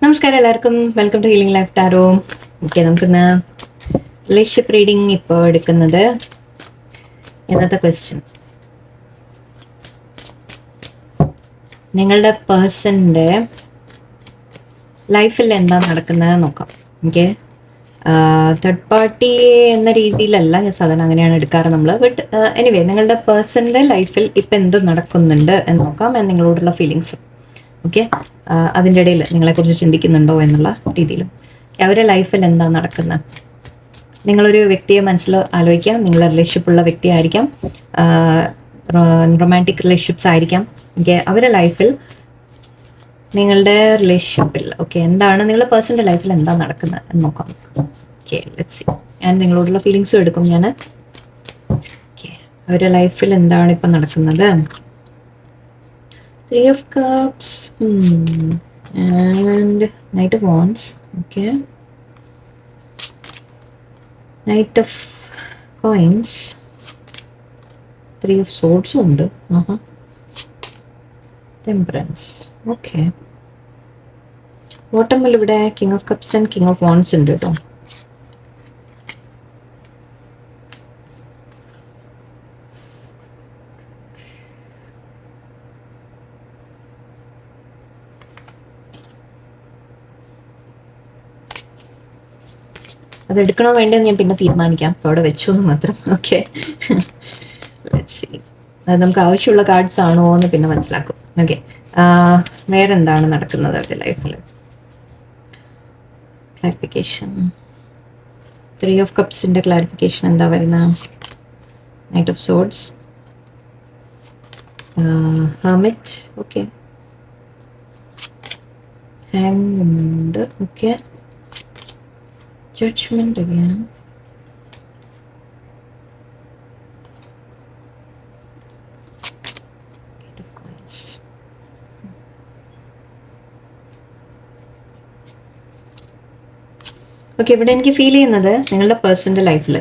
നമസ്കാരം എല്ലാവർക്കും, welcome to healing life tarot. Okay, നമുക്കിന്ന് റിലേഷൻഷിപ്പ് റീഡിങ് ഇപ്പോൾ എടുക്കുന്നത്. ഇന്നത്തെ ക്വസ്റ്റ്യൻ, നിങ്ങളുടെ പേഴ്സൻ്റെ ലൈഫിൽ എന്താ നടക്കുന്നത് നോക്കാം. ഓക്കെ, തേർഡ് പാർട്ടി എന്ന രീതിയിലല്ല ഞാൻ സാധാരണ അങ്ങനെയാണ് എടുക്കാറ് നമ്മൾ. ബട്ട് എനിവേ, നിങ്ങളുടെ പേഴ്സൻ്റെ ലൈഫിൽ ഇപ്പം എന്ത് നടക്കുന്നുണ്ട് എന്ന് നോക്കാം. നിങ്ങളോടുള്ള ഫീലിങ്സ്. ഓക്കെ, അതിൻ്റെ ഇടയിൽ നിങ്ങളെക്കുറിച്ച് ചിന്തിക്കുന്നുണ്ടോ എന്നുള്ള രീതിയിലും അവരുടെ ലൈഫിൽ എന്താ നടക്കുന്നത്. നിങ്ങളൊരു വ്യക്തിയെ മനസ്സിൽ ആലോചിക്കാം. നിങ്ങളുടെ റിലേഷൻഷിപ്പുള്ള വ്യക്തിയായിരിക്കാം, റൊമാൻറ്റിക് റിലേഷൻഷിപ്സ് ആയിരിക്കാം. ഓക്കെ, അവരുടെ ലൈഫിൽ, നിങ്ങളുടെ റിലേഷൻഷിപ്പിൽ എന്താണ് നിങ്ങളുടെ പേഴ്സൻ്റെ ലൈഫിൽ എന്താ നടക്കുന്നത് എന്ന് നോക്കാം. Okay, let's see. ഞാൻ നിങ്ങളോടുള്ള ഫീലിങ്സും എടുക്കും ഞാൻ. ഓക്കെ, അവരുടെ ലൈഫിൽ എന്താണ് ഇപ്പം നടക്കുന്നത്. Three of Cups and Knight of Wands. Okay, Knight of Coins, Three of Swords ഉണ്ട്. Temperance. Okay, ബോട്ടമിൽ ഇവിടെ King of Cups and King of Wands ഉണ്ട് കേട്ടോ. അതെടുക്കണോ വേണ്ടതെന്ന് ഞാൻ പിന്നെ തീരുമാനിക്കാം. അപ്പോൾ അവിടെ വെച്ചു എന്ന് മാത്രം. Okay, let's see. അത് നമുക്ക് ആവശ്യമുള്ള കാർഡ്സ് ആണോ എന്ന് പിന്നെ മനസ്സിലാക്കും. ഓക്കെ, വേറെ എന്താണ് നടക്കുന്നത് അവരുടെ ലൈഫിൽ. ക്ലാരിഫിക്കേഷൻ, ത്രീ ഓഫ് കപ്സിൻ്റെ ക്ലാരിഫിക്കേഷൻ എന്താ വരുന്ന. Knight of swords, hermit. Okay, hanged. Okay, judgment again. Eight of Coins. Okay, ഇവിടെ എനിക്ക് ഫീൽ ചെയ്യുന്നത് നിങ്ങളുടെ പേഴ്സൻ്റെ ലൈഫിൽ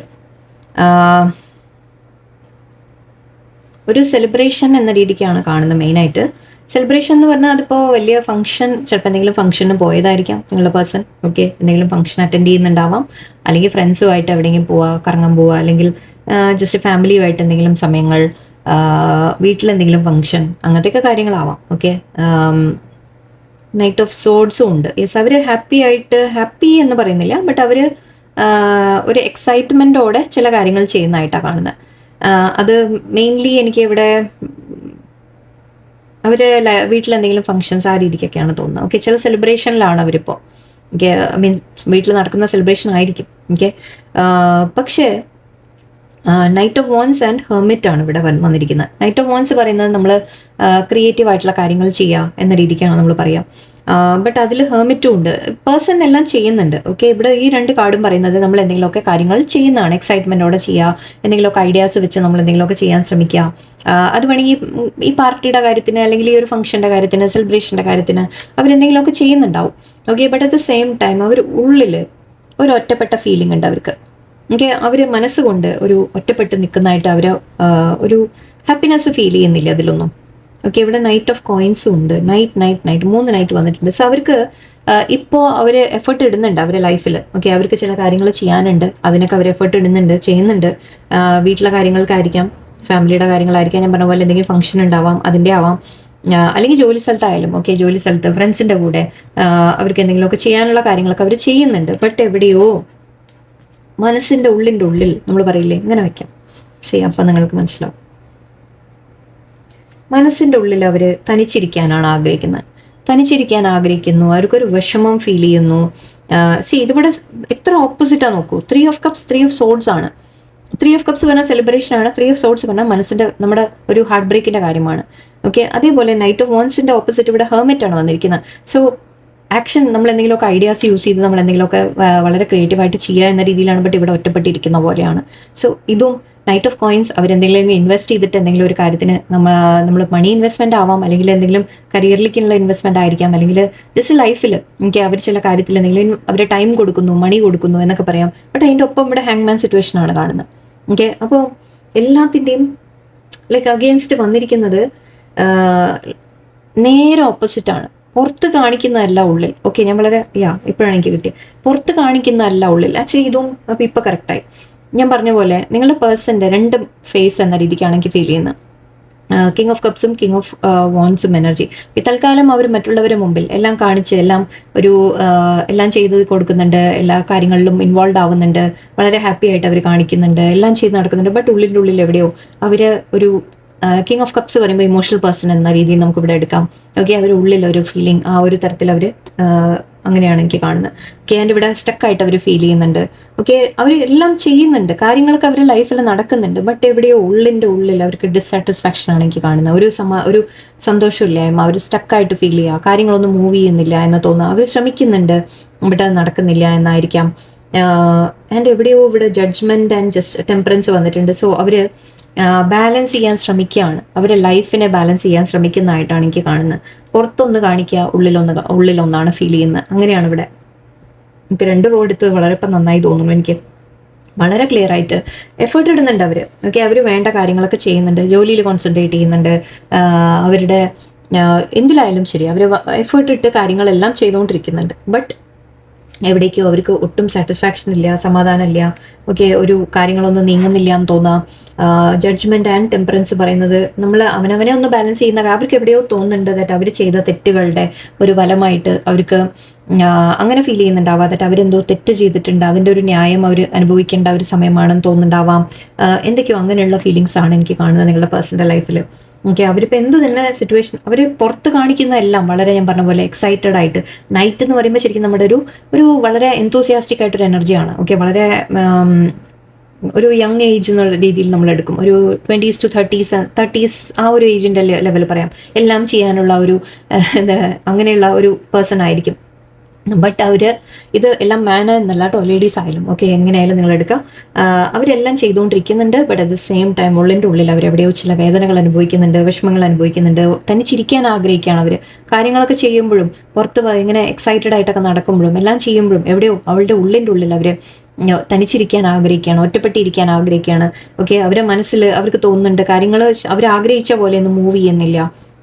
ഒരു സെലിബ്രേഷൻ എന്ന രീതിക്കാണ് കാണുന്നത്. മെയിനായിട്ട് സെലിബ്രേഷൻ എന്ന് പറഞ്ഞാൽ അതിപ്പോൾ വലിയ ഫംഗ്ഷൻ, ചിലപ്പോൾ എന്തെങ്കിലും ഫംഗ്ഷന് പോയതായിരിക്കാം നിങ്ങളുടെ പേഴ്സൺ. ഓക്കെ, എന്തെങ്കിലും ഫംഗ്ഷൻ അറ്റൻഡ് ചെയ്യുന്നുണ്ടാവാം, അല്ലെങ്കിൽ ഫ്രണ്ട്സുമായിട്ട് എവിടെയെങ്കിലും പോവുക, കറങ്ങാൻ പോവുക, അല്ലെങ്കിൽ ജസ്റ്റ് ഫാമിലിയുമായിട്ട് എന്തെങ്കിലും സമയങ്ങൾ, വീട്ടിലെന്തെങ്കിലും ഫംഗ്ഷൻ, അങ്ങനത്തെയൊക്കെ കാര്യങ്ങളാവാം. ഓക്കെ, നൈറ്റ് ഓഫ് സോഡ്സും ഉണ്ട്. യെസ്, അവർ ഹാപ്പി എന്ന് പറയുന്നില്ല, ബട്ട് അവർ ഒരു എക്സൈറ്റ്മെൻറ്റോടെ ചില കാര്യങ്ങൾ ചെയ്യുന്നതായിട്ടാണ് കാണുന്നത്. അത് മെയിൻലി എനിക്ക് ഇവിടെ അവർ വീട്ടിലെന്തെങ്കിലും ഫങ്ഷൻസ് ആ രീതിക്കൊക്കെയാണ് തോന്നുന്നത്. ഓക്കെ, ചില സെലിബ്രേഷനിലാണ് അവരിപ്പോൾ. ഓക്കെ, മീൻസ് വീട്ടിൽ നടക്കുന്ന സെലിബ്രേഷൻ ആയിരിക്കും. ഓക്കെ, പക്ഷേ knight of wands and hermit ആണ് ഇവിടെ വന്നിരിക്കുന്നത്. നൈറ്റ് ഓഫ് വോൺസ് പറയുന്നത് നമ്മൾ ക്രിയേറ്റീവ് ആയിട്ടുള്ള കാര്യങ്ങൾ ചെയ്യുക എന്ന രീതിക്കാണ് നമ്മൾ പറയുക. ബട്ട് അതിൽ ഹെർമിറ്റും ഉണ്ട്. പേഴ്സൺ എല്ലാം ചെയ്യുന്നുണ്ട്. ഓക്കെ, ഇവിടെ ഈ രണ്ട് കാർഡും പറയുന്നത് നമ്മൾ എന്തെങ്കിലുമൊക്കെ കാര്യങ്ങൾ ചെയ്യുന്നതാണ്. എക്സൈറ്റ്മെൻറ്റോടെ ചെയ്യുക, എന്തെങ്കിലുമൊക്കെ ഐഡിയാസ് വെച്ച് നമ്മൾ എന്തെങ്കിലുമൊക്കെ ചെയ്യാൻ ശ്രമിക്കുക. അത് വേണമെങ്കിൽ ഈ പാർട്ടിയുടെ കാര്യത്തിന്, അല്ലെങ്കിൽ ഈ ഒരു ഫംഗ്ഷൻ്റെ കാര്യത്തിന്, സെലിബ്രേഷൻ്റെ കാര്യത്തിന് അവരെന്തെങ്കിലുമൊക്കെ ചെയ്യുന്നുണ്ടാവും. Okay, but at the same time അവർ ഉള്ളിൽ ഒരു ഒറ്റപ്പെട്ട ഫീലിംഗ് ഉണ്ട് അവർക്ക്. ഓക്കെ, അവർ മനസ്സുകൊണ്ട് ഒരു ഒറ്റപ്പെട്ട് നിൽക്കുന്നതായിട്ട് അവർ ഒരു ഹാപ്പിനെസ് ഫീൽ ചെയ്യുന്നില്ല അതിലൊന്നും. ഓക്കെ, ഇവിടെ നൈറ്റ് ഓഫ് കോയിൻസും ഉണ്ട്. നൈറ്റ് 3 നൈറ്റ് വന്നിട്ടുണ്ട്. സോ അവർക്ക് ഇപ്പോൾ അവർ എഫേർട്ട് ഇടുന്നുണ്ട് അവരുടെ ലൈഫിൽ. ഓക്കെ, അവർക്ക് ചില കാര്യങ്ങൾ ചെയ്യാനുണ്ട്, അതിനൊക്കെ അവർ എഫേർട്ട് ഇടുന്നുണ്ട്, ചെയ്യുന്നുണ്ട്. വീട്ടിലെ കാര്യങ്ങൾക്കായിരിക്കാം, ഫാമിലിയുടെ കാര്യങ്ങളായിരിക്കാം, ഞാൻ പറഞ്ഞ പോലെ എന്തെങ്കിലും ഫംഗ്ഷൻ ഉണ്ടാവാം, അതിൻ്റെ ആവാം, അല്ലെങ്കിൽ ജോലി സ്ഥലത്തായാലും. ഓക്കെ, ജോലി സ്ഥലത്ത് ഫ്രണ്ട്സിൻ്റെ കൂടെ അവർക്ക് എന്തെങ്കിലുമൊക്കെ ചെയ്യാനുള്ള കാര്യങ്ങളൊക്കെ അവർ ചെയ്യുന്നുണ്ട്. ബട്ട് എവിടെയോ മനസ്സിൻ്റെ ഉള്ളിൽ നമ്മൾ പറയില്ലേ, ഇങ്ങനെ വയ്ക്കാം. അപ്പം നിങ്ങൾക്ക് മനസ്സിലാവും. മനസ്സിൻ്റെ ഉള്ളിൽ അവർ തനിച്ചിരിക്കാനാണ് ആഗ്രഹിക്കുന്നത്. അവർക്കൊരു വിഷമം ഫീൽ ചെയ്യുന്നു. ഇതിവിടെ എത്ര ഓപ്പോസിറ്റാണ് നോക്കൂ. 3 ഓഫ് കപ്സ്, 3 ഓഫ് സോഡ്സ് ആണ്. 3 ഓഫ് കപ്സ് പറഞ്ഞാൽ സെലിബ്രേഷൻ ആണ്. 3 ഓഫ് സോഡ്സ് പറഞ്ഞാൽ മനസ്സിൻ്റെ, നമ്മുടെ ഒരു ഹാർട്ട് ബ്രേക്കിൻ്റെ കാര്യമാണ്. ഓക്കെ, അതേപോലെ നൈറ്റ് ഓഫ് വോൺസിൻ്റെ ഓപ്പോസിറ്റ് ഇവിടെ ഹെർമിറ്റ് ആണ് വന്നിരിക്കുന്നത്. സോ ആക്ഷൻ, നമ്മൾ എന്തെങ്കിലുമൊക്കെ ഐഡിയാസ് യൂസ് ചെയ്ത് നമ്മൾ എന്തെങ്കിലുമൊക്കെ വളരെ ക്രിയേറ്റീവായിട്ട് ചെയ്യുക എന്ന രീതിയിലാണ്. ബട്ട് ഇവിടെ ഒറ്റപ്പെട്ടിരിക്കുന്ന പോലെയാണ്. സോ ഇതും നൈറ്റ് ഓഫ് കോയിൻസ്, അവരെന്തെങ്കിലും ഇൻവെസ്റ്റ് ചെയ്തിട്ട് എന്തെങ്കിലും ഒരു കാര്യത്തിന് നമ്മൾ മണി ഇൻവെസ്റ്റ്മെൻ്റ് ആവാം, അല്ലെങ്കിൽ എന്തെങ്കിലും കരിയറിലേക്കുള്ള ഇൻവെസ്റ്റ്മെൻ്റ് ആയിരിക്കാം, അല്ലെങ്കിൽ ജസ്റ്റ് ലൈഫിൽ എനിക്ക് അവർ ചില കാര്യത്തിൽ എന്തെങ്കിലും അവരെ ടൈം കൊടുക്കുന്നു, മണി കൊടുക്കുന്നു എന്നൊക്കെ പറയാം. ബട്ട് അതിൻ്റെ ഒപ്പം ഇവിടെ ഹാങ്മാൻ സിറ്റുവേഷനാണ് കാണുന്നത്. ഓക്കെ, അപ്പോൾ എല്ലാത്തിൻ്റെയും ലൈക്ക് അഗെയിൻസ്റ്റ് വന്നിരിക്കുന്നത് നേരെ ഓപ്പോസിറ്റ് ആണ്. പുറത്ത് കാണിക്കുന്നതല്ല ഉള്ളിൽ. ഓക്കെ, ഞാൻ വളരെ ഇപ്പോഴാണ് എനിക്ക് കിട്ടിയത്. പുറത്ത് കാണിക്കുന്നതല്ല ഉള്ളിൽ. ആക്ച്വലി ഇതും അപ്പം ഇപ്പം കറക്റ്റായി. ഞാൻ പറഞ്ഞ പോലെ നിങ്ങളുടെ പേഴ്സൻ്റെ 2 ഫേസ് എന്ന രീതിക്കാണ് എനിക്ക് ഫീൽ ചെയ്യുന്നത്. കിങ് ഓഫ് കപ്സും കിങ് ഓഫ് വോൺസും എനർജി. തൽക്കാലം അവർ മറ്റുള്ളവരുടെ മുമ്പിൽ എല്ലാം കാണിച്ച് എല്ലാം ചെയ്ത് കൊടുക്കുന്നുണ്ട്, എല്ലാ കാര്യങ്ങളിലും ഇൻവോൾവ് ആവുന്നുണ്ട്, വളരെ ഹാപ്പി ആയിട്ട് അവർ കാണിക്കുന്നുണ്ട്, എല്ലാം ചെയ്ത് നടക്കുന്നുണ്ട്. ബട്ട് ഉള്ളിൻ്റെ ഉള്ളിൽ എവിടെയോ അവർ ഒരു കിങ് ഓഫ് കപ്സ് പറയുമ്പോൾ ഇമോഷണൽ പേഴ്സൺ എന്ന രീതിയിൽ നമുക്ക് ഇവിടെ എടുക്കാം. ഓക്കെ, അവർ ഉള്ളിൽ ഒരു ഫീലിംഗ് ആ ഒരു തരത്തിൽ അവർ അങ്ങനെയാണ് എനിക്ക് കാണുന്നത്. ഓക്കെ, ആൻഡ് ഇവിടെ സ്റ്റക്കായിട്ട് അവർ ഫീൽ ചെയ്യുന്നുണ്ട്. ഓക്കെ, അവർ എല്ലാം ചെയ്യുന്നുണ്ട്, കാര്യങ്ങളൊക്കെ അവരുടെ ലൈഫിൽ നടക്കുന്നുണ്ട്. ബട്ട് എവിടെയോ ഉള്ളിൻ്റെ ഉള്ളിൽ അവർക്ക് ഡിസ്സാറ്റിസ്ഫാക്ഷൻ ആണ് എനിക്ക് കാണുന്നത്. ഒരു സന്തോഷമില്ലായ്മ, ഒരു സ്റ്റക്കായിട്ട് ഫീൽ ചെയ്യുക, കാര്യങ്ങളൊന്നും മൂവ് ചെയ്യുന്നില്ല എന്ന് തോന്നുക. അവർ ശ്രമിക്കുന്നുണ്ട്, ബട്ട് അത് നടക്കുന്നില്ല എന്നായിരിക്കാം. ആൻഡ് എവിടെയോ ഇവിടെ ജഡ്ജ്മെന്റ് ആൻഡ് ജസ്റ്റ് ടെമ്പറൻസ് വന്നിട്ടുണ്ട്. സോ അവർ ബാലൻസ് ചെയ്യാൻ ശ്രമിക്കുകയാണ്, അവരെ ലൈഫിനെ ബാലൻസ് ചെയ്യാൻ ശ്രമിക്കുന്നതായിട്ടാണ് എനിക്ക് കാണുന്നത്. പുറത്തൊന്ന് കാണിക്കുക, ഉള്ളിലൊന്നാണ് ഫീൽ ചെയ്യുന്നത്. അങ്ങനെയാണ് ഇവിടെ. എനിക്ക് 2 റോ എടുത്ത് വളരെ ഇപ്പം നന്നായി തോന്നുന്നു. എനിക്ക് വളരെ ക്ലിയർ ആയിട്ട് എഫേർട്ട് ഇടുന്നുണ്ട് അവർ. ഓക്കെ, അവർ വേണ്ട കാര്യങ്ങളൊക്കെ ചെയ്യുന്നുണ്ട്, ജോലിയിൽ കോൺസെൻട്രേറ്റ് ചെയ്യുന്നുണ്ട്, അവരുടെ എന്തിലായാലും ശരി അവർ എഫേർട്ട് ഇട്ട് കാര്യങ്ങളെല്ലാം ചെയ്തുകൊണ്ടിരിക്കുന്നുണ്ട്. ബട്ട് എവിടേക്കോ അവർക്ക് ഒട്ടും സാറ്റിസ്ഫാക്ഷൻ ഇല്ല, സമാധാനമില്ല. ഓക്കെ, ഒരു കാര്യങ്ങളൊന്നും നീങ്ങുന്നില്ല എന്ന് തോന്നുക. ജഡ്ജ്മെന്റ് ആൻഡ് ടെമ്പറൻസ് പറയുന്നത് നമ്മൾ അവനവനെ ഒന്ന് ബാലൻസ് ചെയ്യുന്ന, അവർക്ക് എവിടെയോ തോന്നുന്നുണ്ട് ദാറ്റ് അവർ ചെയ്ത തെറ്റുകളുടെ ഒരു ഫലമായിട്ട് അവർക്ക് അങ്ങനെ ഫീൽ ചെയ്യുന്നുണ്ടാവാം. ദാറ്റ് അവരെന്തോ തെറ്റ് ചെയ്തിട്ടുണ്ട്, അതിൻ്റെ ഒരു ന്യായം അവർ അനുഭവിക്കേണ്ട ഒരു സമയമാണെന്ന് തോന്നുന്നുണ്ടാവാം. എന്തൊക്കെയോ അങ്ങനെയുള്ള ഫീലിങ്സ് ആണ് എനിക്ക് കാണുന്നത് നിങ്ങളുടെ പേഴ്സണൽ ലൈഫിൽ. ഓക്കെ, അവരിപ്പോൾ എന്ത് തന്നെ സിറ്റുവേഷൻ അവർ പുറത്ത് കാണിക്കുന്ന എല്ലാം വളരെ, ഞാൻ പറഞ്ഞ പോലെ എക്സൈറ്റഡ് ആയിട്ട്. നൈറ്റ് എന്ന് പറയുമ്പോൾ ശരിക്കും നമ്മുടെ ഒരു വളരെ എന്തൂസിയാസ്റ്റിക് ആയിട്ടൊരു എനർജിയാണ്. ഓക്കെ, വളരെ ഒരു യങ് ഏജ് എന്നുള്ള രീതിയിൽ നമ്മൾ എടുക്കും. ഒരു 20s to 30s ആ ഒരു ഏജിൻ്റെ ലെവൽ പറയാം. എല്ലാം ചെയ്യാനുള്ള ഒരു അങ്ങനെയുള്ള ഒരു പേഴ്സൺ ആയിരിക്കും. ബട്ട് അവർ ഇത് എല്ലാം മാൻ എന്നല്ല കേട്ടോ, ലേഡീസ് ആയാലും ഓക്കെ, എങ്ങനെയായാലും നിങ്ങൾ എടുക്കുക. അവരെല്ലാം ചെയ്തുകൊണ്ടിരിക്കുന്നുണ്ട്. But at the same time ഉള്ളിൻ്റെ ഉള്ളിൽ അവരെവിടെയോ ചില വേദനകൾ അനുഭവിക്കുന്നുണ്ട്, വിഷമങ്ങൾ അനുഭവിക്കുന്നുണ്ട്. തനിച്ചിരിക്കാൻ ആഗ്രഹിക്കുകയാണ് അവർ. കാര്യങ്ങളൊക്കെ ചെയ്യുമ്പോഴും പുറത്ത് ഇങ്ങനെ എക്സൈറ്റഡ് ആയിട്ടൊക്കെ നടക്കുമ്പോഴും എല്ലാം ചെയ്യുമ്പോഴും എവിടെയോ അവളുടെ ഉള്ളിൻ്റെ ഉള്ളിൽ അവർ തനിച്ചിരിക്കാൻ ആഗ്രഹിക്കുകയാണ്, ഒറ്റപ്പെട്ടിരിക്കാൻ ആഗ്രഹിക്കുകയാണ്. ഓക്കെ, അവരുടെ മനസ്സിൽ അവർക്ക് തോന്നുന്നുണ്ട് കാര്യങ്ങൾ അവർ ആഗ്രഹിച്ച പോലെയൊന്നും മൂവ് ചെയ്യുന്നില്ല.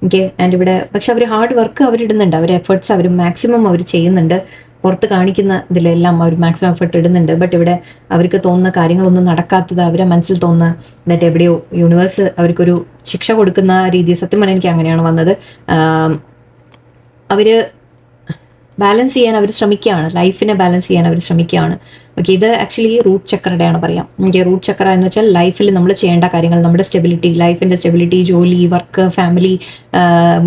ഓക്കെ, ആൻഡ് ഇവിടെ പക്ഷെ അവർ ഹാർഡ് വർക്ക് അവരിടുന്നുണ്ട്, അവർ എഫേർട്സ് അവർ മാക്സിമം അവർ ചെയ്യുന്നുണ്ട്. പുറത്ത് കാണിക്കുന്ന ഇതിലെല്ലാം അവർ മാക്സിമം എഫേർട്ട് ഇടുന്നുണ്ട്. ബട്ട് ഇവിടെ അവർക്ക് തോന്നുന്ന കാര്യങ്ങളൊന്നും നടക്കാത്തത് അവരെ മനസ്സിൽ തോന്നുന്ന ദാറ്റ് എവിടെയോ യൂണിവേഴ്സ് അവർക്കൊരു ശിക്ഷ കൊടുക്കുന്ന രീതി. സത്യം പറഞ്ഞാൽ എനിക്ക് അങ്ങനെയാണ് വന്നത്. അവർ ബാലൻസ് ചെയ്യാൻ അവർ ശ്രമിക്കുകയാണ്, ലൈഫിനെ ബാലൻസ് ചെയ്യാൻ അവർ ശ്രമിക്കുകയാണ്. ഓക്കെ, ഇത് ആക്ച്വലി റൂട്ട് ചക്രയുടെയാണ് പറയാം. എനിക്ക് റൂട്ട് ചക്ര എന്ന് വെച്ചാൽ ലൈഫിൽ നമ്മൾ ചെയ്യേണ്ട കാര്യങ്ങൾ, നമ്മുടെ സ്റ്റെബിലിറ്റി, ലൈഫിൻ്റെ സ്റ്റെബിലിറ്റി, ജോലി, വർക്ക്, ഫാമിലി,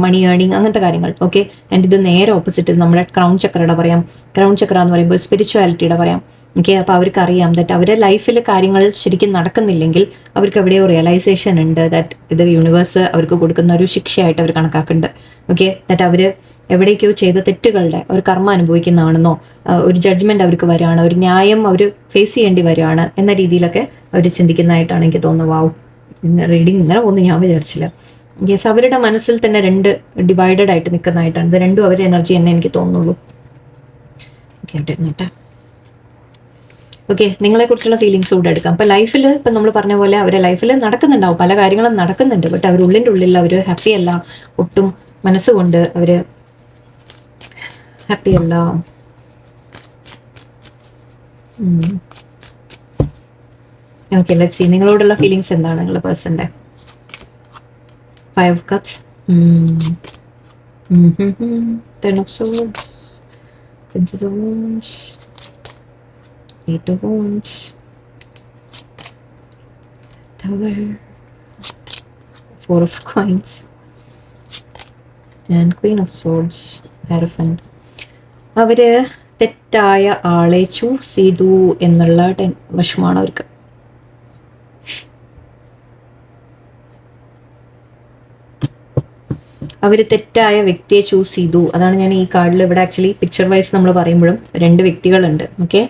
മണി ഏണിങ്, അങ്ങനത്തെ കാര്യങ്ങൾ. ഓക്കെ, ആൻഡ് ഇത് നേരെ ഓപ്പോസിറ്റ് നമ്മുടെ ക്രൗൺ ചക്രയുടെ പറയാം. ക്രൗൺ ചക്ര എന്ന് പറയുമ്പോൾ സ്പിരിച്വാലിറ്റിയുടെ പറയാം. ഓക്കെ, അപ്പോൾ അവർക്ക് അറിയാം ദാറ്റ് അവരുടെ ലൈഫിൽ കാര്യങ്ങൾ ശരിക്കും നടക്കുന്നില്ലെങ്കിൽ അവർക്ക് എവിടെയോ റിയലൈസേഷൻ ഉണ്ട് ദാറ്റ് ഇത് യൂണിവേഴ്സ് അവർക്ക് കൊടുക്കുന്ന ഒരു ശിക്ഷയായിട്ട് അവർ കണക്കാക്കുന്നുണ്ട്. ഓക്കെ, ദാറ്റ് അവർ എവിടേക്കോ ചെയ്ത തെറ്റുകളുടെ ഒരു കർമ്മ അനുഭവിക്കുന്നതാണെന്നോ, ഒരു ജഡ്ജ്മെന്റ് അവർക്ക് വരികയാണ്, ഒരു ന്യായം അവർ ഫേസ് ചെയ്യേണ്ടി വരികയാണ് എന്ന രീതിയിലൊക്കെ അവർ ചിന്തിക്കുന്നതായിട്ടാണ് എനിക്ക് തോന്നുന്നത്. വാവ്, റീഡിങ് ഇങ്ങനെ പോകുന്നു ഞാൻ വിചാരിച്ചില്ല. യെസ്, അവരുടെ മനസ്സിൽ തന്നെ 2 ഡിവൈഡഡ് ആയിട്ട് നിൽക്കുന്നതായിട്ടാണ്. ഇത് രണ്ടും അവരുടെ എനർജി തന്നെ എനിക്ക് തോന്നുള്ളൂ. കേട്ടെ. ഓക്കെ, നിങ്ങളെക്കുറിച്ചുള്ള ഫീലിങ്സ് കൂടെ എടുക്കാം. അപ്പം ലൈഫിൽ ഇപ്പം നമ്മൾ പറഞ്ഞ പോലെ അവരുടെ ലൈഫിൽ നടക്കുന്നുണ്ടാവും, പല കാര്യങ്ങളും നടക്കുന്നുണ്ട്. ബട്ട് അവർ ഉള്ളിൻ്റെ ഉള്ളിൽ അവർ ഹാപ്പി അല്ല, ഒട്ടും മനസ്സുകൊണ്ട് അവർ ഹാപ്പി അല്ല. ഓക്കെ, ലെറ്റ്സ് സീ നിങ്ങളോടുള്ള ഫീലിങ്സ് എന്താണ് നിങ്ങളുടെ പേഴ്സൻ്റെ. 5 of Cups, 10 of Swords, Princess of Wands, 8 of Wands, Tower, 4 of Coins, and Queen of Swords, Hierophant. അവര് തെറ്റായ ആളെ ചൂസ് ചെയ്തു എന്നുള്ള വിഷമാണ് അവർക്ക്. അവർ തെറ്റായ വ്യക്തിയെ ചൂസ് ചെയ്തു. അതാണ് ഞാൻ ഈ കാർഡിൽ ഇവിടെ ആക്ച്വലി പിക്ചർ വൈസ് നമ്മൾ പറയുമ്പോഴും 2 വ്യക്തികളുണ്ട്. ഓക്കെ,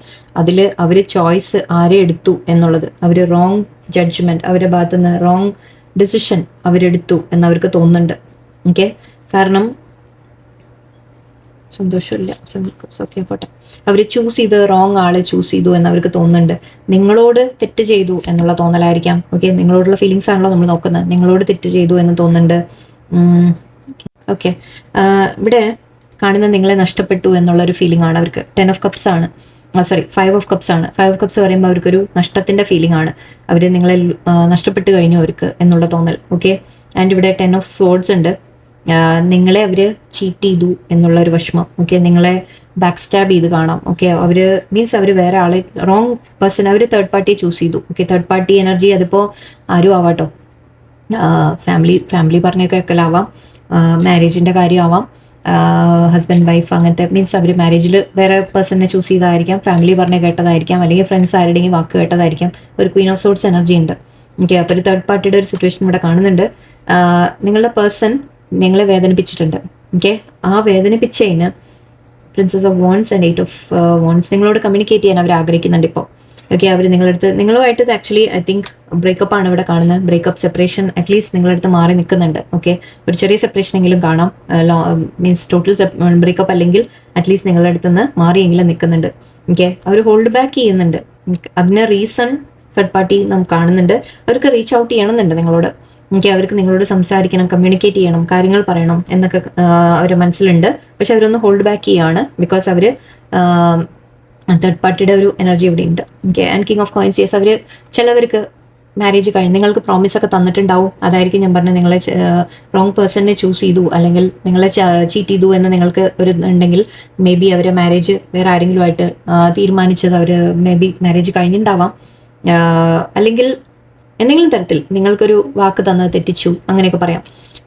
അതിൽ അവർ ചോയ്സ് ആരെ എടുത്തു എന്നുള്ളത്, അവർ റോങ് ജഡ്ജ്മെന്റ്, അവരുടെ ഭാഗത്തു നിന്ന് റോങ് ഡിസിഷൻ അവരെടുത്തു എന്നവർക്ക് തോന്നുന്നുണ്ട്. ഓക്കെ, കാരണം സന്തോഷമില്ല. ഓക്കെ പോട്ടെ. അവർ ചൂസ് ചെയ്ത് റോങ് ആള് ചൂസ് ചെയ്തു എന്ന് അവർക്ക് തോന്നുന്നുണ്ട്. നിങ്ങളോട് തെറ്റ് ചെയ്തു എന്നുള്ള തോന്നലായിരിക്കാം. ഓക്കെ, നിങ്ങളോടുള്ള ഫീലിങ്സ് ആണല്ലോ നമ്മൾ നോക്കുന്നത്. നിങ്ങളോട് തെറ്റ് ചെയ്തു എന്ന് തോന്നുന്നുണ്ട്. ഓക്കെ, ഇവിടെ കാണുന്ന നിങ്ങളെ നഷ്ടപ്പെട്ടു എന്നുള്ളൊരു ഫീലിംഗ് ആണ് അവർക്ക്. 10 ഓഫ് കപ്സ് ആണ്, സോറി 5 ഓഫ് കപ്സ് ആണ്. 5 ഓഫ് കപ്സ് പറയുമ്പോൾ അവർക്കൊരു നഷ്ടത്തിന്റെ ഫീലിംഗ് ആണ്. അവർ നിങ്ങളെ നഷ്ടപ്പെട്ട് കഴിഞ്ഞു അവർക്ക് എന്നുള്ള തോന്നൽ. ഓക്കെ, ആൻഡ് ഇവിടെ 10 ഓഫ് സോഡ്സ് ഉണ്ട്. നിങ്ങളെ അവർ ചീറ്റ് ചെയ്തു എന്നുള്ള ഒരു വിഷമം. ഓക്കെ, നിങ്ങളെ ബാക്ക് സ്റ്റാബ് ചെയ്ത് കാണാം. ഓക്കെ, അവർ മീൻസ് അവർ വേറെ ആളെ, റോങ് പേഴ്സൺ, അവർ തേർഡ് പാർട്ടിയെ ചൂസ് ചെയ്തു. ഓക്കെ, തേർഡ് പാർട്ടി എനർജി അതിപ്പോൾ ആരും ആവാട്ടോ, ഫാമിലി പറഞ്ഞൊക്കെ ആവാം, മാരേജിൻ്റെ കാര്യമാവാം, ഹസ്ബൻഡ് വൈഫ് അങ്ങനത്തെ, മീൻസ് അവർ മാരേജിൽ വേറെ പേഴ്സണിനെ ചൂസ് ചെയ്തതായിരിക്കാം, ഫാമിലി പറഞ്ഞ് കേട്ടതായിരിക്കാം, അല്ലെങ്കിൽ ഫ്രണ്ട്സ് ആരുടെയും വാക്ക് കേട്ടതായിരിക്കാം. ഒരു ക്വീൻ ഓഫ് സോർട്സ് എനർജി ഉണ്ട്. ഓക്കെ, അപ്പോൾ ഒരു തേർഡ് പാർട്ടിയുടെ ഒരു സിറ്റുവേഷൻ ഇവിടെ കാണുന്നുണ്ട്. നിങ്ങളുടെ പേഴ്സൺ നിങ്ങളെ വേദനിപ്പിച്ചിട്ടുണ്ട്. ഓക്കെ, ആ വേദനിപ്പിച്ചതിന് princess of wands and 8 of wands നിങ്ങളോട് കമ്മ്യൂണിക്കേറ്റ് ചെയ്യാൻ അവർ ആഗ്രഹിക്കുന്നുണ്ട് ഇപ്പോൾ. ഓക്കെ, അവർ നിങ്ങളുമായിട്ട് ആക്ച്വലി ഐ തിങ്ക് ബ്രേക്കപ്പ് ആണ് ഇവിടെ കാണുന്നത്. ബ്രേക്കപ്പ്, സെപ്പറേഷൻ, അറ്റ്ലീസ്റ്റ് നിങ്ങളടുത്ത് മാറി നിൽക്കുന്നുണ്ട്. ഓക്കെ, ഒരു ചെറിയ സെപ്പറേഷൻ എങ്കിലും കാണാം. മീൻസ് ടോട്ടൽ ബ്രേക്കപ്പ് അല്ലെങ്കിൽ അറ്റ്ലീസ്റ്റ് നിങ്ങളുടെ അടുത്ത് നിന്ന് മാറിയെങ്കിലും നിൽക്കുന്നുണ്ട്. ഓക്കെ, അവർ ഹോൾഡ് ബാക്ക് ചെയ്യുന്നുണ്ട്. അതിന് റീസൺ തേർഡ് പാർട്ടി നമുക്ക് കാണുന്നുണ്ട്. അവർക്ക് റീച്ച് ഔട്ട് ചെയ്യണമെന്നുണ്ട് നിങ്ങളോട്. ഓക്കെ, അവർക്ക് നിങ്ങളോട് സംസാരിക്കണം, കമ്മ്യൂണിക്കേറ്റ് ചെയ്യണം, കാര്യങ്ങൾ പറയണം എന്നൊക്കെ അവരുടെ മനസ്സിലുണ്ട്. പക്ഷെ അവരൊന്ന് ഹോൾഡ് ബാക്ക് ചെയ്യാണ്. ബിക്കോസ് അവർ തേർഡ് പാർട്ടിയുടെ ഒരു എനർജി ഇവിടെ ഉണ്ട്. Okay, and king of coins. Yes, അവർ ചിലവർക്ക് മാരേജ് കഴിഞ്ഞ് നിങ്ങൾക്ക് പ്രോമിസ് ഒക്കെ തന്നിട്ടുണ്ടാവും. അതായിരിക്കും ഞാൻ പറഞ്ഞത്, നിങ്ങളെ റോങ് പേഴ്സണിനെ ചൂസ് ചെയ്തു അല്ലെങ്കിൽ നിങ്ങളെ ചീറ്റ് ചെയ്തു എന്ന് നിങ്ങൾക്ക് ഒരു ഉണ്ടെങ്കിൽ മേ ബി അവരെ മാരേജ് വേറെ ആരെങ്കിലുമായിട്ട് തീരുമാനിച്ചത് അവർ മേ ബി മാരേജ് കഴിഞ്ഞിട്ടുണ്ടാവാം. അല്ലെങ്കിൽ എന്തെങ്കിലും തരത്തിൽ നിങ്ങൾക്കൊരു വാക്ക് തന്ന് തെറ്റിച്ചു, അങ്ങനെയൊക്കെ പറയാം.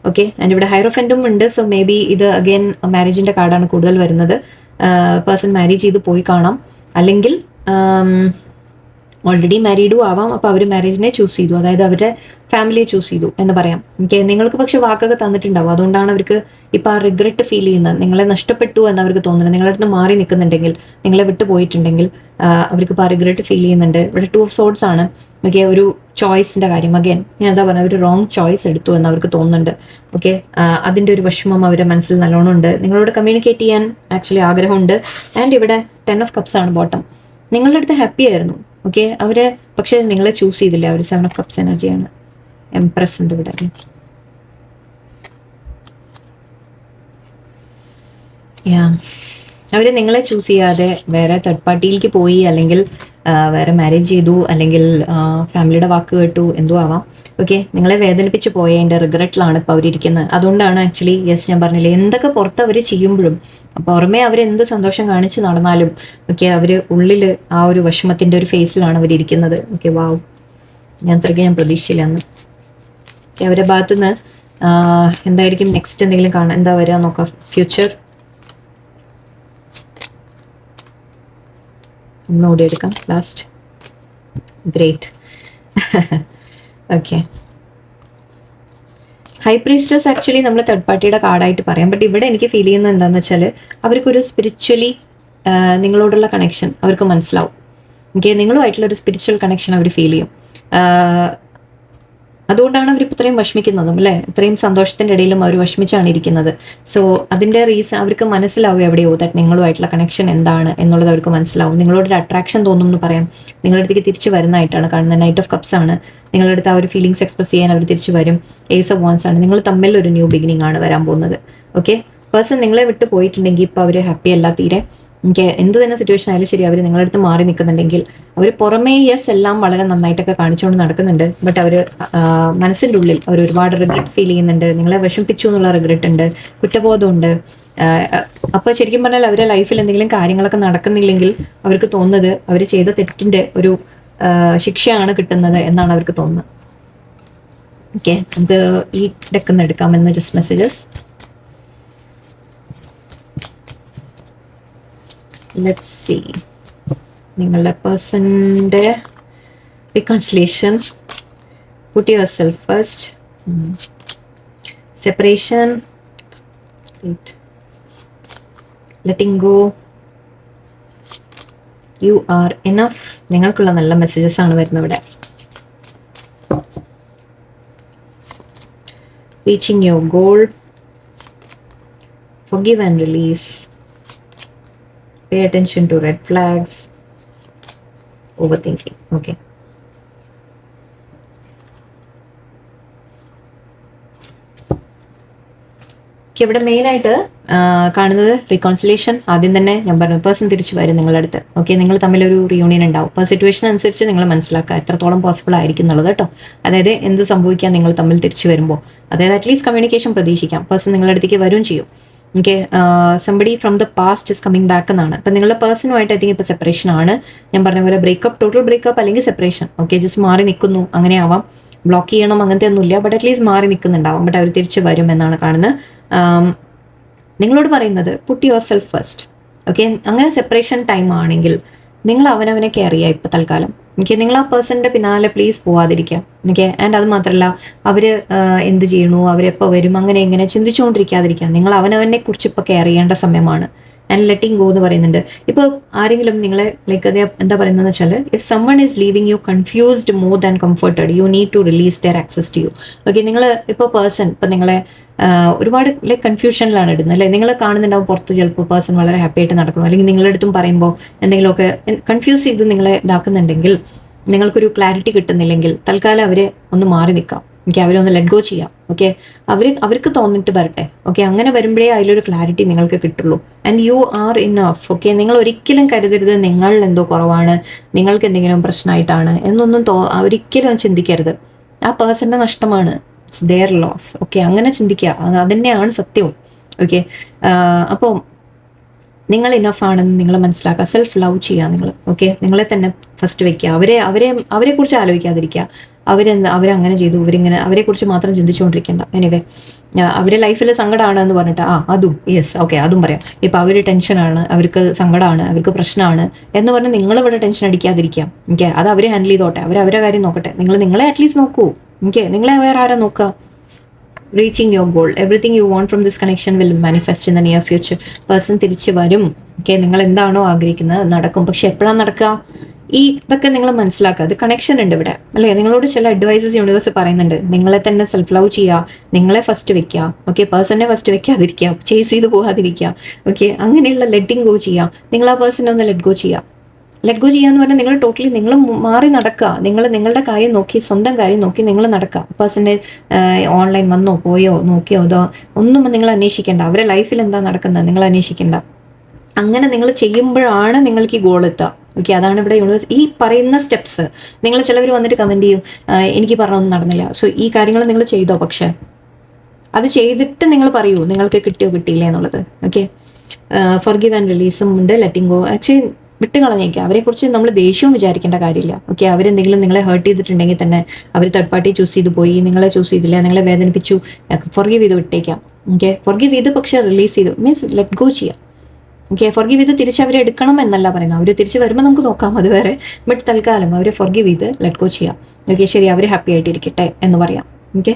ഓക്കെ, ആൻഡ് ഇവിടെ ഹൈറോഫൻറ്റും ഉണ്ട്. സോ മേ ബി ഇത് അഗെയിൻ മാരേജിൻ്റെ കാർഡാണ് കൂടുതൽ വരുന്നത്. പേഴ്സൺ മാരേജ് ചെയ്ത് പോയി കാണാം, അല്ലെങ്കിൽ ഓൾറെഡി മാരീഡും ആവാം. അപ്പോൾ അവർ മാരേജിനെ ചൂസ് ചെയ്തു, അതായത് അവരുടെ ഫാമിലിയെ ചൂസ് ചെയ്തു എന്ന് പറയാം. ഓക്കെ, നിങ്ങൾക്ക് പക്ഷെ വാക്കൊക്കെ തന്നിട്ടുണ്ടാവും. അതുകൊണ്ടാണ് അവർക്ക് ഇപ്പോൾ ആ റിഗ്രറ്റ് ഫീൽ ചെയ്യുന്നത്. നിങ്ങളെ നഷ്ടപ്പെട്ടു എന്ന് അവർക്ക് തോന്നുന്നത്. നിങ്ങളുടെ അടുത്ത് മാറി നിൽക്കുന്നുണ്ടെങ്കിൽ, നിങ്ങളെ വിട്ടു പോയിട്ടുണ്ടെങ്കിൽ അവർക്ക് ഇപ്പോൾ ആ റിഗ്രറ്റ് ഫീൽ ചെയ്യുന്നുണ്ട്. ഇവിടെ 2 ഓഫ് സോഡ്സ് ആണ്. ഓക്കെ, ഒരു ചോയ്സിൻ്റെ കാര്യം. അഗൈൻ ഞാൻ എന്താ പറയുക, അവർ റോങ് ചോയ്സ് എടുത്തു എന്ന് അവർക്ക് തോന്നുന്നുണ്ട്. ഓക്കെ, അതിൻ്റെ ഒരു വിഷമം അവരുടെ മനസ്സിൽ നല്ലോണം ഉണ്ട്. നിങ്ങളോട് കമ്മ്യൂണിക്കേറ്റ് ചെയ്യാൻ ആക്ച്വലി ആഗ്രഹമുണ്ട്. ആൻഡ് ഇവിടെ 10 ഓഫ് കപ്സ് ആണ് ബോട്ടം. നിങ്ങളുടെ അടുത്ത് ഹാപ്പി ആയിരുന്നു. ഓക്കെ, അവർ പക്ഷേ നിങ്ങളെ ചൂസ് ചെയ്തില്ല. അവർ 7 ഓഫ് കപ്സ് എനർജിയാണ്. എംപ്രസ് ഉണ്ട് ഇവിടെ. അവർ നിങ്ങളെ ചൂസ് ചെയ്യാതെ വേറെ തേർഡ് പാർട്ടിയിലേക്ക് പോയി, അല്ലെങ്കിൽ വേറെ മാരേജ് ചെയ്തു, അല്ലെങ്കിൽ ഫാമിലിയുടെ വാക്ക് കേട്ടു, എന്തോ ആവാം. ഓക്കെ, നിങ്ങളെ വേദനിപ്പിച്ച് പോയതിൻ്റെ റിഗ്രറ്റിലാണ് ഇപ്പോൾ അവരിയ്ക്കുന്നത്. അതുകൊണ്ടാണ് ആക്ച്വലി യെസ് ഞാൻ പറഞ്ഞില്ലേ, എന്തൊക്കെ പുറത്ത് അവർ ചെയ്യുമ്പോഴും പുറമേ അവരെന്ത് സന്തോഷം കാണിച്ച് നടന്നാലും ഓക്കെ, അവർ ഉള്ളിൽ ആ ഒരു വിഷമത്തിൻ്റെ ഒരു ഫേസിലാണ് അവരിയ്ക്കുന്നത്. ഓക്കെ, വാവ്, ഞാൻ അത്രയ്ക്ക് പ്രതീക്ഷയില്ല അന്ന്. ഓക്കെ, അവരുടെ ഭാഗത്തുനിന്ന് എന്തായിരിക്കും നെക്സ്റ്റ് എന്തെങ്കിലും കാണാൻ എന്താ വരിക നോക്കാം. ഫ്യൂച്ചർ ഒന്നുകൂടി എടുക്കാം. Last great. Okay, high priestess actually നമ്മൾ തേർഡ് പാർട്ടിയുടെ കാർഡായിട്ട് പറയാം. ബട്ട് ഇവിടെ എനിക്ക് ഫീൽ ചെയ്യുന്നത് എന്താണെന്ന് വെച്ചാൽ അവർക്കൊരു സ്പിരിച്വലി നിങ്ങളോടുള്ള കണക്ഷൻ അവർക്ക് മനസ്സിലാവും. ഓക്കെ, നിങ്ങളുമായിട്ടുള്ളൊരു സ്പിരിച്വൽ കണക്ഷൻ അവർ ഫീൽ ചെയ്യും. അതുകൊണ്ടാണ് അവരിപ്പോൾ ഇത്രയും വിഷമിക്കുന്നതും അല്ലേ, ഇത്രയും സന്തോഷത്തിൻ്റെ ഇടയിലും അവർ വിഷമിച്ചാണ് ഇരിക്കുന്നത്. സോ അതിൻ്റെ റീസൺ അവർക്ക് മനസ്സിലാവും എവിടെയോ ദാറ്റ് നിങ്ങളുമായിട്ടുള്ള കണക്ഷൻ എന്താണ് എന്നുള്ളത് അവർക്ക് മനസ്സിലാവും. നിങ്ങളോടൊരു അട്രാക്ഷൻ തോന്നും എന്ന് പറയാം. നിങ്ങളുടെ അടുത്തേക്ക് തിരിച്ച് വരുന്നതായിട്ടാണ് കാണുന്നത്. 9 ഓഫ് കപ്സ് ആണ്. നിങ്ങളുടെ അടുത്ത് ആ ഒരു ഫീലിങ്സ് എക്സ്പ്രസ് ചെയ്യാൻ അവർ തിരിച്ച് വരും. ഏസ് ഓഫ് വാൻസ് ആണ്. നിങ്ങൾ തമ്മിൽ ഒരു ന്യൂ ബിഗിനിങ് ആണ് വരാൻ പോകുന്നത്. ഓക്കെ, പേഴ്സൺ നിങ്ങളെ വിട്ട് പോയിട്ടുണ്ടെങ്കിൽ ഇപ്പോൾ അവർ ഹാപ്പി അല്ല തീരെ. എനിക്ക് എന്ത് തന്നെ സിറ്റുവേഷൻ ആയാലും ശരി, അവർ നിങ്ങളുടെ അടുത്ത് മാറി നിൽക്കുന്നുണ്ടെങ്കിൽ അവർ പുറമേ യെസ് എല്ലാം വളരെ നന്നായിട്ടൊക്കെ കാണിച്ചുകൊണ്ട് നടക്കുന്നുണ്ട്. ബട്ട് അവർ മനസ്സിൻ്റെ ഉള്ളിൽ അവർ ഒരുപാട് റിഗ്രറ്റ് ഫീൽ ചെയ്യുന്നുണ്ട്. നിങ്ങളെ വിഷമിപ്പിച്ചു എന്നുള്ള റിഗ്രറ്റ് ഉണ്ട്, കുറ്റബോധമുണ്ട്. അപ്പോൾ ശരിക്കും പറഞ്ഞാൽ അവരുടെ ലൈഫിൽ എന്തെങ്കിലും കാര്യങ്ങളൊക്കെ നടക്കുന്നില്ലെങ്കിൽ അവർക്ക് തോന്നുന്നത് അവർ ചെയ്ത തെറ്റിൻ്റെ ഒരു ശിക്ഷയാണ് കിട്ടുന്നത് എന്നാണ് അവർക്ക് തോന്നുന്നത്. ഓക്കെ, നമുക്ക് ഈ ഡെക്കിന്ന് എടുക്കാമെന്ന് ജസ്റ്റ് മെസ്സേജസ്. ലെറ്റ്സ് സീ നിങ്ങളുടെ പേഴ്സൻ്റെ reconciliation. Put yourself first. Separation, letting go, you are enough. നിങ്ങൾക്കുള്ള നല്ല മെസ്സേജസ് ആണ് വരുന്നത് ഇവിടെ. Reaching your goal, forgive and release, pay attention to red flags, over thinking. Okay, ഇവിടെ മെയിനായിട്ട് കാണുന്നത് റീകോൺസിലേഷൻ. ആദ്യം തന്നെ ഞാൻ പറഞ്ഞു പേഴ്സൺ തിരിച്ചു വരും നിങ്ങളുടെ അടുത്ത്. ഓക്കെ, നിങ്ങൾ തമ്മിലൊരു റിയൂണിയൻ ഉണ്ടാവും. അപ്പോൾ സിറ്റുവേഷൻ അനുസരിച്ച് നിങ്ങൾ മനസ്സിലാക്കുക എത്രത്തോളം പോസിബിൾ ആയിരിക്കും എന്നുള്ളത് കേട്ടോ. അതായത് എന്ത് സംഭവിക്കാം നിങ്ങൾ തമ്മിൽ തിരിച്ചു വരുമ്പോൾ, അതായത് അറ്റ്ലീസ്റ്റ് കമ്മ്യൂണിക്കേഷൻ പ്രതീക്ഷിക്കാം. പേഴ്സൺ നിങ്ങളുടെ അടുത്തേക്ക് വരും ചെയ്യും. Okay, somebody from the past is coming back എന്നാണ്. അപ്പം നിങ്ങളുടെ പേഴ്സണുമായിട്ട് ഐ തിങ്ക് ഇപ്പോൾ സെപ്പറേഷൻ ആണ്. ഞാൻ പറഞ്ഞ പോലെ ബ്രേക്കപ്പ്, ടോട്ടൽ ബ്രേക്കപ്പ് അല്ലെങ്കിൽ സെപ്പറേഷൻ. ഓക്കെ, ജസ്റ്റ് മാറി നിൽക്കുന്നു, അങ്ങനെ ആവാം. ബ്ലോക്ക് ചെയ്യണം അങ്ങനത്തെ ഒന്നുമില്ല, ബട്ട് അറ്റ്ലീസ്റ്റ് മാറി നിൽക്കുന്നുണ്ടാവാം. ബട്ട് അവർ തിരിച്ച് വരും എന്നാണ് കാണുന്നത്. നിങ്ങളോട് പറയുന്നത് puttu yourself first. Okay, അങ്ങനെ സെപ്പറേഷൻ ടൈം ആണെങ്കിൽ നിങ്ങൾ അവനവനെ കെയർ ചെയ്യുക ഇപ്പോൾ തൽക്കാലം. ഓക്കെ, നിങ്ങൾ ആ പേഴ്സണിൻ്റെ പിന്നാലെ പ്ലീസ് പോവാതിരിക്കുക. ഓക്കെ, ആൻഡ് അത് മാത്രമല്ല അവർ എന്ത് ചെയ്യണു, അവരെപ്പോൾ വരും, അങ്ങനെ എങ്ങനെ ചിന്തിച്ചുകൊണ്ടിരിക്കാതിരിക്കുക. നിങ്ങൾ അവനവനെ കുറിച്ച് ഇപ്പോൾ കെയർ ചെയ്യേണ്ട സമയമാണ്. ആൻഡ് ലെറ്റിംഗ് ഗോ എന്ന് പറയുന്നുണ്ട്. ഇപ്പോൾ ആരെങ്കിലും നിങ്ങളെ ലൈക്ക് അത് എന്താ പറയുന്നതെന്ന് വെച്ചാൽ, if someone is leaving you confused more than comforted, you need to release their access to you. Okay, നിങ്ങൾ ഇപ്പോൾ പേഴ്സൺ ഇപ്പോൾ നിങ്ങളെ ഒരുപാട് ലൈക്ക് കൺഫ്യൂഷനിലാണ് ഇടുന്നത് അല്ലേ. നിങ്ങൾ കാണുന്നുണ്ടാവും പുറത്ത് ചിലപ്പോൾ പേഴ്സൺ വളരെ ഹാപ്പി ആയിട്ട് നടക്കണം, അല്ലെങ്കിൽ നിങ്ങളുടെ അടുത്തും പറയുമ്പോൾ എന്തെങ്കിലുമൊക്കെ കൺഫ്യൂസ് ചെയ്ത് നിങ്ങളെ ഇതാക്കുന്നുണ്ടെങ്കിൽ, നിങ്ങൾക്കൊരു ക്ലാരിറ്റി കിട്ടുന്നില്ലെങ്കിൽ തൽക്കാലം അവരെ ഒന്ന് മാറി നിൽക്കാം. ഓക്കെ, അവരൊന്ന് ലെറ്റ് ഗോ ചെയ്യാം. ഓക്കെ, അവർക്ക് തോന്നിട്ട് വരട്ടെ. ഓക്കെ, അങ്ങനെ വരുമ്പോഴേ അതിലൊരു ക്ലാരിറ്റി നിങ്ങൾക്ക് കിട്ടുള്ളൂ. And you are enough. Okay, നിങ്ങൾ ഒരിക്കലും കരുതരുത് നിങ്ങൾ എന്തോ കുറവാണ്, നിങ്ങൾക്ക് എന്തെങ്കിലും പ്രശ്നമായിട്ടാണ് എന്നൊന്നും ഒരിക്കലും ചിന്തിക്കരുത്. ആ പേഴ്സൻ്റെ നഷ്ടമാണ്, ഇറ്റ്സ് ദെയർ ലോസ്. ഓക്കെ, അങ്ങനെ ചിന്തിക്കുക, അതുതന്നെയാണ് സത്യവും. ഓക്കെ, അപ്പോൾ നിങ്ങൾ ഇനഫ് ആണെന്ന് നിങ്ങൾ മനസ്സിലാക്കുക. സെൽഫ് ലവ് ചെയ്യുക നിങ്ങൾ. ഓക്കെ, നിങ്ങളെ തന്നെ ഫസ്റ്റ് വെക്കുക. അവരെക്കുറിച്ച് ആലോചിക്കാതിരിക്കുക. അവരങ്ങനെ ചെയ്തു, അവരെക്കുറിച്ച് മാത്രം ചിന്തിച്ചുകൊണ്ടിരിക്കേണ്ട. എനിവേ, അവരുടെ ലൈഫിൽ സങ്കടമാണ് എന്ന് പറഞ്ഞിട്ട് അതും യെസ് ഓക്കെ അതും പറയാം. ഇപ്പം അവർ ടെൻഷനാണ്, അവർക്ക് സങ്കടമാണ്, അവർക്ക് പ്രശ്നമാണ് എന്ന് പറഞ്ഞ് നിങ്ങളിവിടെ ടെൻഷൻ അടിക്കാതിരിക്കാം. ഓക്കെ, അത് അവർ ഹാൻഡിൽ ചെയ്തോട്ടെ, അവരെ കാര്യം നോക്കട്ടെ. നിങ്ങളെ അറ്റ്ലീസ്റ്റ് നോക്കൂ. ഓക്കെ, നിങ്ങളെ വേറെ ആരാ നോക്കുക? Reaching your goal, everything you want from this connection will manifest in the near future. Person തിരിച്ച് വരും. ഓക്കെ, നിങ്ങൾ എന്താണോ ആഗ്രഹിക്കുന്നത് നടക്കും. പക്ഷെ എപ്പോഴാണ് നടക്കുക? ഇതൊക്കെ നിങ്ങൾ മനസ്സിലാക്കുക. അത് കണക്ഷൻ ഉണ്ട് ഇവിടെ അല്ലേ. നിങ്ങളോട് ചില അഡ്വൈസസ് യൂണിവേഴ്സ് പറയുന്നുണ്ട്. നിങ്ങളെ തന്നെ സെൽഫ് ലവ് ചെയ്യുക, നിങ്ങളെ ഫസ്റ്റ് വെക്കുക. ഓക്കെ, പേഴ്സണെ ഫസ്റ്റ് വെക്കാതിരിക്കുക, ചേസ് ചെയ്ത് പോകാതിരിക്കുക. ഓക്കെ, അങ്ങനെയുള്ള ലെറ്റിംഗ് ഗോ ചെയ്യുക. നിങ്ങൾ ആ പേഴ്സണെ ഒന്ന് ലെറ്റ് ഗോ ചെയ്യുക. ലെറ്റ് ഗോ ചെയ്യാന്ന് പറഞ്ഞാൽ നിങ്ങൾ ടോട്ടലി നിങ്ങൾ മാറി നടക്കുക. നിങ്ങളുടെ കാര്യം നോക്കി, സ്വന്തം കാര്യം നോക്കി നിങ്ങൾ നടക്കുക. പേഴ്സണെ ഓൺലൈൻ വന്നോ പോയോ നോക്കിയോ അതോ ഒന്നും നിങ്ങൾ അന്വേഷിക്കേണ്ട. അവരുടെ ലൈഫിൽ എന്താ നടക്കുന്നത് നിങ്ങൾ അന്വേഷിക്കേണ്ട. അങ്ങനെ നിങ്ങൾ ചെയ്യുമ്പോഴാണ് നിങ്ങൾക്ക് ഈ ഗോൾ എത്തുക. ഓക്കെ, അതാണ് ഇവിടെ യൂണിവേഴ്സ് ഈ പറയുന്ന സ്റ്റെപ്സ്. നിങ്ങൾ ചിലവർ വന്നിട്ട് കമൻറ്റ് ചെയ്യും, എനിക്ക് പറഞ്ഞൊന്നും നടന്നില്ല. സോ ഈ കാര്യങ്ങൾ നിങ്ങൾ ചെയ്തോ, പക്ഷേ അത് ചെയ്തിട്ട് നിങ്ങൾ പറയൂ നിങ്ങൾക്ക് കിട്ടിയോ കിട്ടിയില്ലേ എന്നുള്ളത്. ഓക്കെ, ഫോർഗീവ് ആൻഡ് റിലീസും ഉണ്ട്, ലെറ്റിംഗ് ഗോ. ആക്ച്വലി വിട്ട് കളഞ്ഞേക്കുക. അവരെക്കുറിച്ച് നമ്മൾ ദേഷ്യവും വിചാരിക്കേണ്ട കാര്യമില്ല. ഓക്കെ, അവരെന്തെങ്കിലും നിങ്ങളെ ഹേർട്ട് ചെയ്തിട്ടുണ്ടെങ്കിൽ തന്നെ അവർ തേർഡ് പാർട്ടി ചൂസ് ചെയ്ത് പോയി, നിങ്ങളെ ചൂസ് ചെയ്തില്ല, നിങ്ങളെ വേദനിപ്പിച്ചു, ഫോർഗീവ് ചെയ്ത് വിട്ടേക്കാം. ഓക്കെ, ഫോർഗീവ് ചെയ്ത് പക്ഷേ റിലീസ് ചെയ്തു മീൻസ് ലെറ്റ് ഗോ ചെയ്യാം. ഓക്കെ, ഫോർഗീവ് ചെയ്ത് തിരിച്ച് അവരെ എടുക്കണം എന്നല്ല പറയുന്നത്. അവർ തിരിച്ച് വരുമ്പോൾ നമുക്ക് നോക്കാം, അത് വേറെ. ബട്ട് തൽക്കാലം അവരെ ഫോർഗീവ് ചെയ്ത് ലെറ്റ് ഗോ ചെയ്യാം. ഓക്കെ, ശരി, അവർ ഹാപ്പി ആയിട്ടിരിക്കട്ടെ എന്ന് പറയാം. Okay,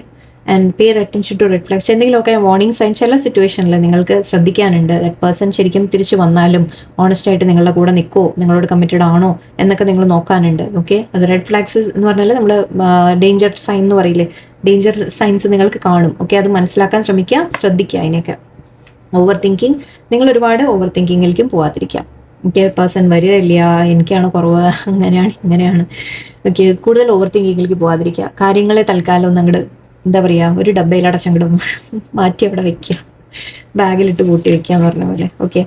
and pay attention to red flags. എന്തെങ്കിലുമൊക്കെ വാർണിംഗ് സൈൻ ചില സിറ്റുവേഷനിൽ നിങ്ങൾക്ക് ശ്രദ്ധിക്കാനുണ്ട്. ദാറ്റ് പേഴ്സൺ ശരിക്കും തിരിച്ച് വന്നാലും ഓണസ്റ്റ് ആയിട്ട് നിങ്ങളുടെ കൂടെ നിൽക്കുമോ, നിങ്ങളോട് കമ്മിറ്റഡ് ആണോ എന്നൊക്കെ നിങ്ങൾ നോക്കാനുണ്ട്. ഓക്കെ, അത് റെഡ് ഫ്ലാഗ്സ് എന്ന് പറഞ്ഞാൽ നമ്മൾ ഡേഞ്ചർ സൈൻ എന്ന് പറയില്ലേ, ഡേഞ്ചർ സൈൻസ് നിങ്ങൾക്ക് കാണും. ഓക്കെ, അത് മനസ്സിലാക്കാൻ ശ്രമിക്കുക, ശ്രദ്ധിക്കുക അതിനൊക്കെ. ഓവർ തിങ്കിങ്, നിങ്ങൾ ഒരുപാട് ഓവർ തിങ്കിങ്ങിലേക്കും പോകാതിരിക്കാം. എനിക്ക് പേഴ്സൺ വരികയില്ല, എനിക്കാണ് കുറവ്, അങ്ങനെയാണ് ഇങ്ങനെയാണ്. ഓക്കെ, കൂടുതൽ ഓവർ തിങ്കിങ്ങിലേക്ക് പോകാതിരിക്കുക. കാര്യങ്ങളെ തൽക്കാലം ഒന്ന് അങ്ങോട്ട് എന്താ പറയുക, ഒരു ഡബ്ബയിൽ അടച്ചങ്ങോട്ട് മാറ്റി അവിടെ വെക്കുക, ബാഗിലിട്ട് കൂട്ടി വെക്കുക എന്ന് പറഞ്ഞ പോലെ. ഓക്കെ,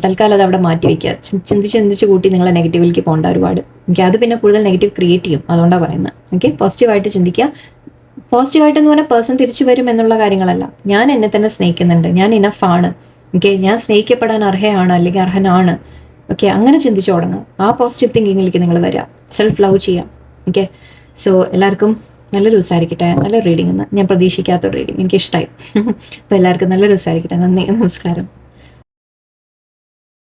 തൽക്കാലം അത് അവിടെ മാറ്റി വയ്ക്കുക. ചിന്തിച്ച് കൂട്ടി നിങ്ങളെ നെഗറ്റീവിലേക്ക് പോകേണ്ട ഒരുപാട്. ഓക്കെ, അത് പിന്നെ കൂടുതൽ നെഗറ്റീവ് ക്രിയേറ്റ് ചെയ്യും. അതുകൊണ്ടാണ് പറയുന്നത്. ഓക്കെ, പോസിറ്റീവായിട്ട് ചിന്തിക്കുക. പോസിറ്റീവായിട്ട് എന്ന് പറഞ്ഞാൽ പേഴ്സൺ തിരിച്ചു വരും എന്നുള്ള കാര്യങ്ങളല്ല. ഞാൻ എന്നെ തന്നെ സ്നേഹിക്കുന്നുണ്ട്, ഞാൻ ഇനഫാണ്. ഓക്കെ, ഞാൻ സ്നേഹിക്കപ്പെടാൻ അർഹയാണ് അല്ലെങ്കിൽ അർഹനാണ്. ഓക്കെ, അങ്ങനെ ചിന്തിച്ചു തുടങ്ങുക. ആ പോസിറ്റീവ് തിങ്കിങ്ങിലേക്ക് നിങ്ങൾ വരിക, സെൽഫ് ലവ് ചെയ്യാം. ഓക്കെ, സോ എല്ലാവർക്കും നല്ലൊരു ദിവസമായിരിക്കട്ടെ. നല്ലൊരു റീഡിംഗ് എന്ന് ഞാൻ പ്രതീക്ഷിക്കാത്തൊരു റീഡിങ് എനിക്കിഷ്ടമായി. അപ്പോൾ എല്ലാവർക്കും നല്ലൊരു ദിവസമായിരിക്കട്ടെ. നന്ദി, നമസ്കാരം.